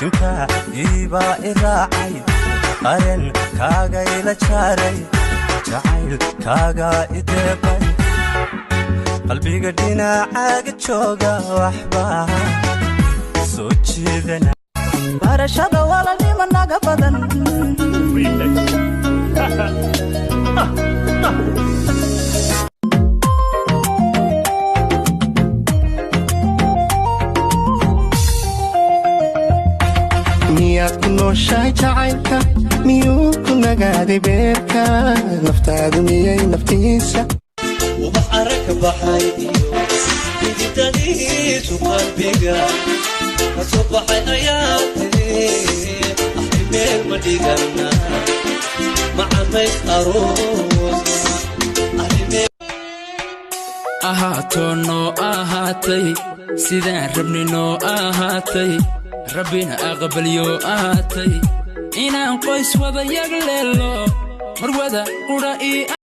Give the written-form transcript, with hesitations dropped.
tinka iba iraacay qaran kaaga ila jaaray jacayl kaaga ideebay qalbiga dhinacaaga jooga waxba soo jeedana barashada walaalnimo naga badan miyaad ku nooshahay jacaylka miyuu ku nagaaday beerka naftaadu miyay naftiisa ubax aragka baxay iyo bididadiisu qalbiga ka soo baxay ayaatee meel ma dhigana macamays aroos ahaato noo ahaatay sidaan rabni noo ahaatay rabbina aqbalyo ahaatay inaan qoys wada yagleelo marwada qura